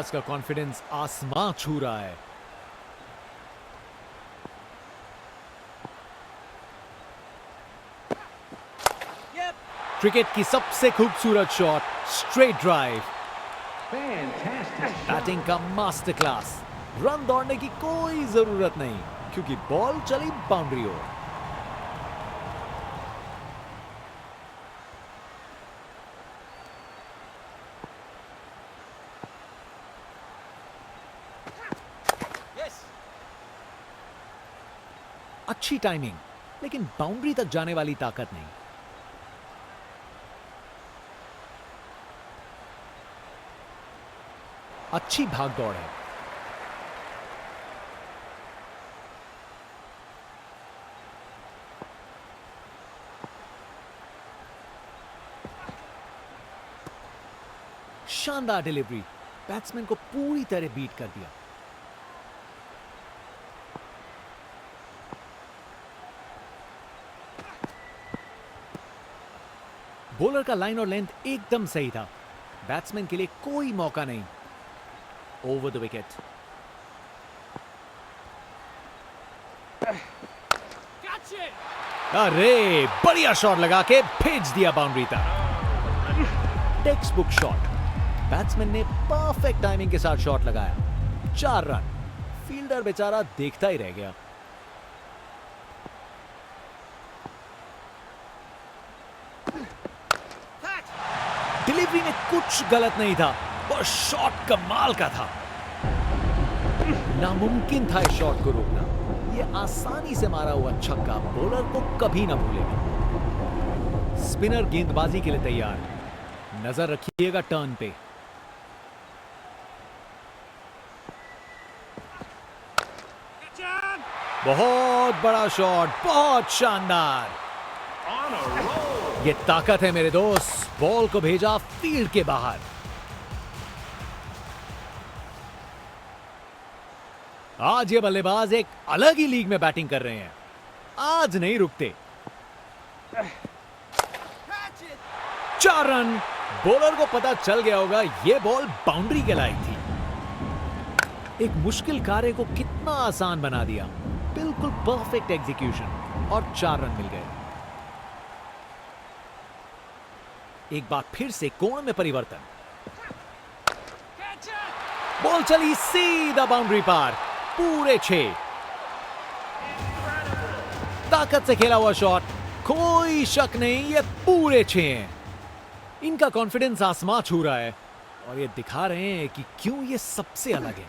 बल्लेबाज का कॉन्फिडेंस आसमां छू रहा है। क्रिकेट की सबसे खूबसूरत शॉट, स्ट्रेट ड्राइव। बैटिंग का मास्टर क्लास। रन दौड़ने की कोई जरूरत नहीं क्योंकि बॉल चली बाउंड्री ओर। अच्छी टाइमिंग, लेकिन बाउंड्री तक जाने वाली ताकत नहीं। अच्छी भाग दौड़ है। शानदार डिलीवरी, बैट्समैन को पूरी तरह बीट कर दिया। बॉलर का लाइन और लेंथ एकदम सही था। बैट्समैन के लिए कोई मौका नहीं। Over the wicket. अरे बढ़िया शॉट लगा के भेज दिया बाउंड्री तक। Text book shot. बैट्समैन ने परफेक्ट टाइमिंग के साथ शॉट लगाया। 4 रन। फील्डर बेचारा देखता ही रह गया। डिलीवरी में कुछ गलत नहीं था और शॉट कमाल का था। नामुमकिन था इस शॉट को रोकना। यह आसानी से मारा हुआ छक्का बॉलर को कभी ना भूलेगा। स्पिनर गेंदबाजी के लिए तैयार। नजर रखिएगा टर्न पे। बहुत बड़ा शॉट, बहुत शानदार। ये ताकत है मेरे दोस्त। बॉल को भेजा फील्ड के बाहर। आज ये बल्लेबाज एक अलग ही लीग में बैटिंग कर रहे हैं। आज नहीं रुकते। 4 रन। बॉलर को पता चल गया होगा ये बॉल बाउंड्री के लायक थी। एक मुश्किल कार्य को कितना आसान बना दिया। बिल्कुल परफेक्ट एग्जीक्यूशन और 4 रन मिल गए। एक बार फिर से कोण में परिवर्तन। बॉल चली सीधा बाउंड्री पार। पूरे 6। ताकत से खेला हुआ शॉट। कोई शक नहीं, ये पूरे 6 हैं। इनका कॉन्फिडेंस आसमां छू रहा है और ये दिखा रहे हैं कि क्यों ये सबसे अलग है।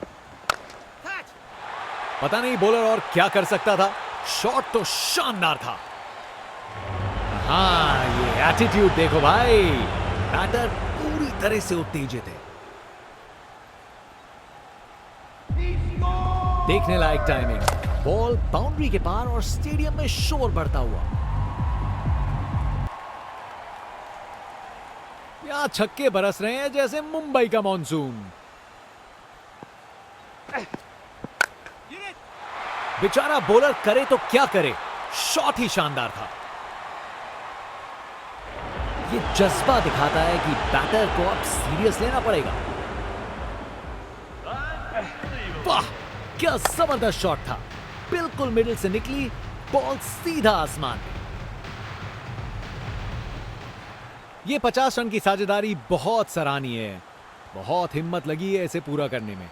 पता नहीं बॉलर और क्या कर सकता था। शॉट तो शानदार था। हाँ, ये एटीट्यूड देखो भाई। बैटर पूरी तरह से उत्तेजित है। देखने लायक टाइमिंग। बॉल बाउंड्री के पार और स्टेडियम में शोर बढ़ता हुआ। यहां छक्के बरस रहे हैं जैसे मुंबई का मॉनसून। बेचारा बॉलर करे तो क्या करे, शॉट ही शानदार था। ये जज्बा दिखाता है कि बैटर को अब सीरियस लेना पड़ेगा। वाह, क्या जबरदस्त शॉट था। बिल्कुल मिडिल से निकली बॉल सीधा आसमान में। ये 50 रन की साझेदारी बहुत सराहनीय है। बहुत हिम्मत लगी है इसे पूरा करने में।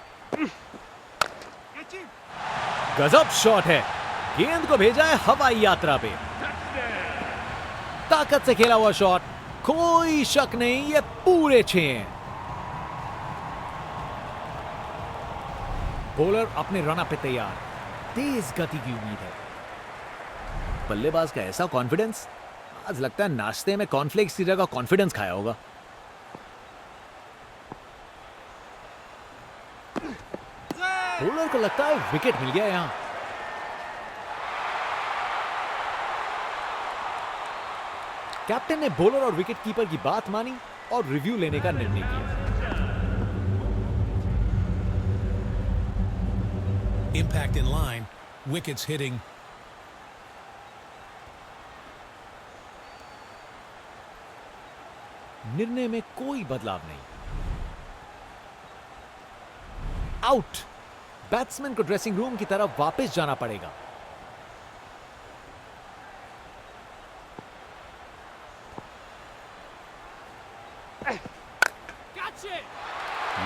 गजब शॉट है। गेंद को भेजा है हवाई यात्रा पे। ताकत से खेला हुआ शॉट। कोई शक नहीं, ये पूरे 6 हैं। बॉलर अपने रन अप पे तैयार। तेज गति की उम्मीद है। बल्लेबाज का ऐसा कॉन्फिडेंस, आज लगता है नाश्ते में कॉर्नफ्लेक्स की जगह कॉन्फिडेंस खाया होगा। बॉलर को लगता है विकेट मिल गया यहां। कैप्टन ने बॉलर और विकेट कीपर की बात मानी और रिव्यू लेने का निर्णय किया। Impact in line, wickets hitting. निर्णय में कोई बदलाव नहीं। आउट। बैट्समैन को ड्रेसिंग रूम की तरफ वापस जाना पड़ेगा।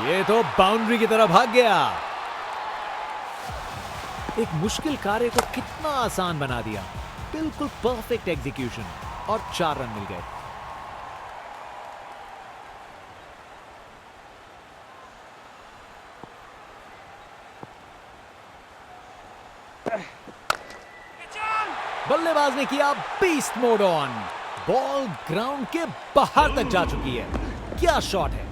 ये तो बाउंड्री की तरफ भाग गया। एक मुश्किल कार्य को कितना आसान बना दिया। बिल्कुल परफेक्ट एग्जीक्यूशन और 4 रन मिल गए। बल्लेबाज ने किया beast mode on. Ball ground के बाहर तक जा चुकी है। क्या शॉट है,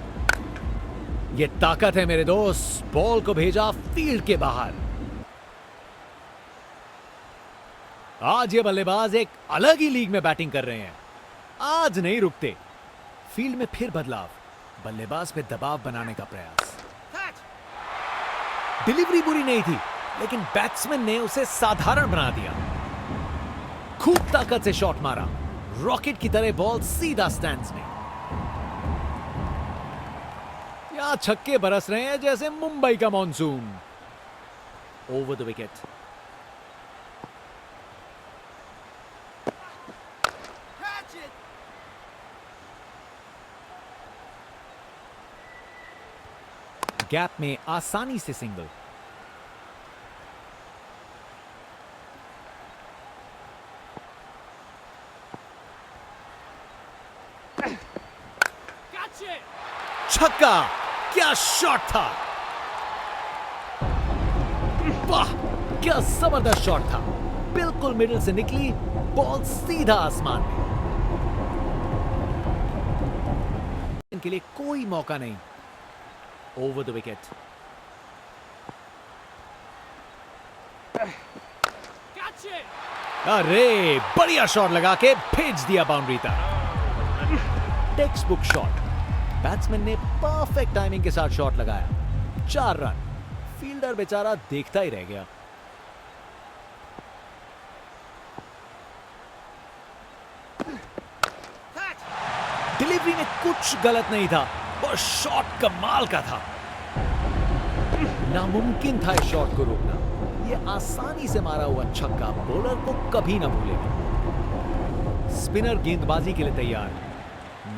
ये ताकत है मेरे दोस्त। बॉल को भेजा फील्ड के बाहर। आज ये बल्लेबाज एक अलग ही लीग में बैटिंग कर रहे हैं। आज नहीं रुकते। फील्ड में फिर बदलाव। बल्लेबाज पे दबाव बनाने का प्रयास। डिलीवरी बुरी नहीं थी, लेकिन बैट्समैन ने उसे साधारण बना दिया। खूब ताकत से शॉट मारा। रॉकेट की तरह बॉल सीधा स्टैंड्स में। यहां छक्के बरस रहे हैं जैसे मुंबई का monsoon. Over the wicket. Gap में आसानी से सिंगल। छक्का, क्या शॉट था। वाह, क्या जबरदस्त शॉट था। बिल्कुल मिडिल से निकली बॉल सीधा आसमान में। इनके लिए कोई मौका नहीं। Over the wicket. अरे बढ़िया शॉट लगा के भेज दिया बाउंड्री तक। Text book shot. बैट्समैन ने परफेक्ट टाइमिंग के साथ शॉट लगाया। 4 रन। फील्डर बेचारा देखता ही रह गया। डिलीवरी में कुछ गलत नहीं था और शॉट कमाल का था। नामुमकिन था इस शॉट को रोकना। यह आसानी से मारा हुआ छक्का बॉलर को कभी ना भूलेगा। स्पिनर गेंदबाजी के लिए तैयार।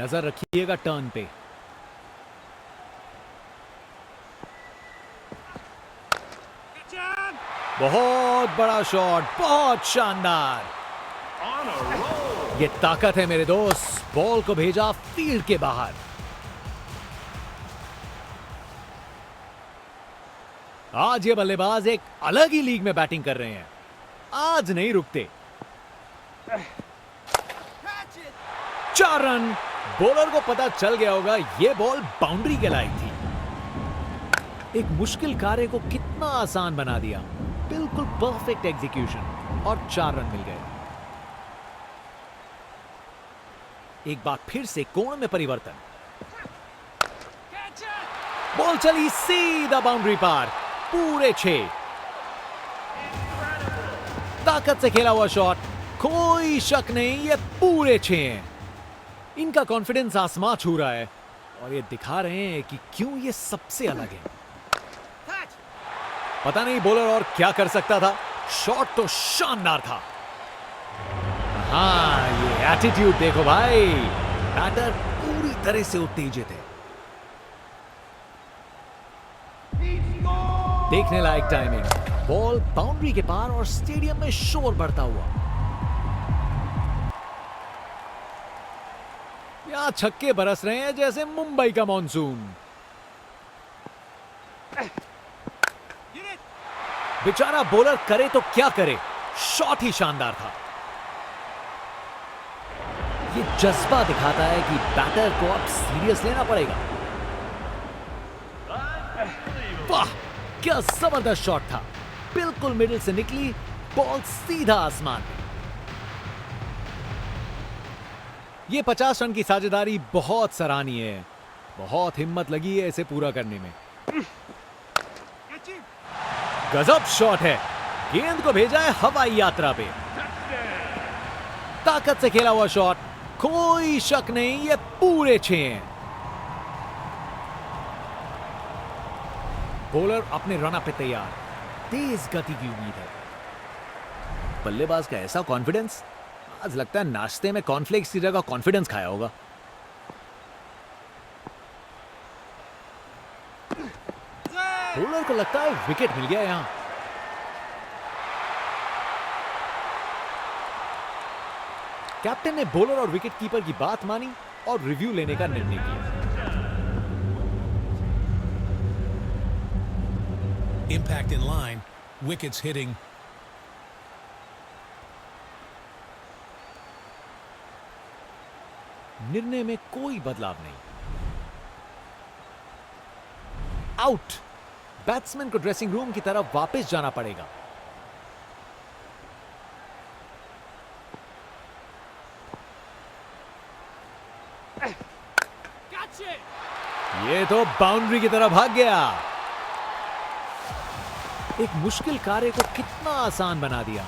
नजर रखिएगा टर्न पे। बहुत बड़ा शॉट, बहुत शानदार। ये ताकत है मेरे दोस्त। बॉल को भेजा फील्ड के बाहर। आज ये बल्लेबाज एक अलग ही लीग में बैटिंग कर रहे हैं। आज नहीं रुकते। 4 रन। बॉलर को पता चल गया होगा ये बॉल बाउंड्री के लायक थी। एक मुश्किल कार्य को कितना आसान बना दिया। बिल्कुल परफेक्ट एग्जीक्यूशन और 4 रन मिल गए। एक बार फिर से कोण में परिवर्तन। बॉल चली सीधा बाउंड्री पार। पूरे 6। ताकत से खेला हुआ शॉट। कोई शक नहीं, ये पूरे 6 हैं। इनका कॉन्फिडेंस आसमां छू रहा है और ये दिखा रहे हैं कि क्यों ये सबसे अलग है। पता नहीं बॉलर और क्या कर सकता था। शॉट तो शानदार था। हाँ, ये एटीट्यूड देखो भाई। बैटर पूरी तरह से उत्तेजित है। देखने लायक टाइमिंग। बॉल बाउंड्री के पार और स्टेडियम में शोर बढ़ता हुआ। यहां छक्के बरस रहे हैं जैसे मुंबई का मॉनसून। बेचारा बॉलर करे तो क्या करे। शॉट ही शानदार था। ये जज्बा दिखाता है कि बैटर को अब सीरियस लेना पड़ेगा। वाह, क्या जबरदस्त शॉट था। बिल्कुल मिडिल से निकली बॉल सीधा आसमान में। ये 50 रन की साझेदारी बहुत सराहनीय है। बहुत हिम्मत लगी है इसे पूरा करने में। गजब शॉट है। गेंद को भेजा है हवाई यात्रा पे। ताकत से खेला हुआ शॉट। कोई शक नहीं, ये पूरे 6 हैं। बॉलर अपने रन अप पे तैयार, तेज गति की उम्मीद है। बल्लेबाज का ऐसा कॉन्फिडेंस, आज लगता है नाश्ते में कॉर्नफ्लेक्स की जगह कॉन्फिडेंस खाया होगा। बॉलर को लगता है विकेट मिल गया यहां। कैप्टन ने बॉलर और विकेट कीपर की बात मानी और रिव्यू लेने का निर्णय किया। Impact in line, wickets hitting. निर्णय में कोई बदलाव नहीं। आउट। बैट्समैन को ड्रेसिंग रूम की तरफ वापस जाना पड़ेगा। ये तो बाउंड्री की तरफ भाग गया। एक मुश्किल कार्य को कितना आसान बना दिया।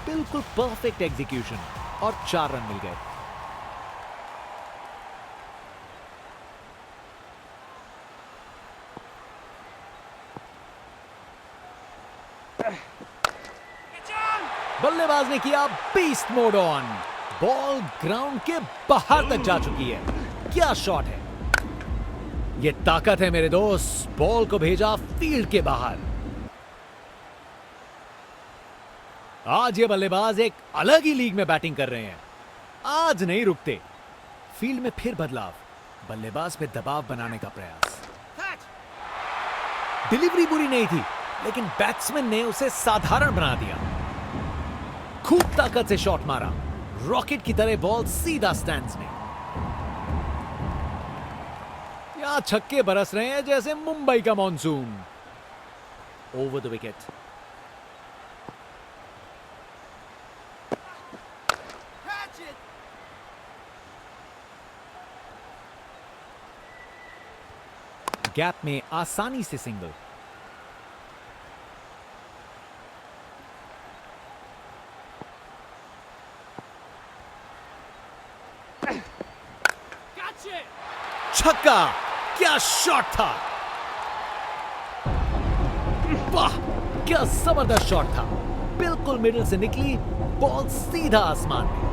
बिल्कुल परफेक्ट एग्जीक्यूशन और 4 रन मिल गए। बल्लेबाज ने किया beast mode on. Ball ground के बाहर तक जा चुकी है। क्या शॉट है, ये ताकत है मेरे दोस्त। बॉल को भेजा फील्ड के बाहर। आज ये बल्लेबाज एक अलग ही लीग में बैटिंग कर रहे हैं। आज नहीं रुकते। फील्ड में फिर बदलाव, बल्लेबाज पे दबाव बनाने का प्रयास। डिलीवरी बुरी नहीं थी, लेकिन बैट्समैन ने उसे साधारण बना दिया। खूब ताकत से शॉट मारा, रॉकेट की तरह बॉल सीधा स्टैंड्स में। यहां छक्के बरस रहे हैं जैसे मुंबई का monsoon. Over the wicket. Gap में आसानी से सिंगल। छक्का, क्या शॉट था। वाह, क्या जबरदस्त शॉट था। बिल्कुल मिडिल से निकली बॉल सीधा आसमान में।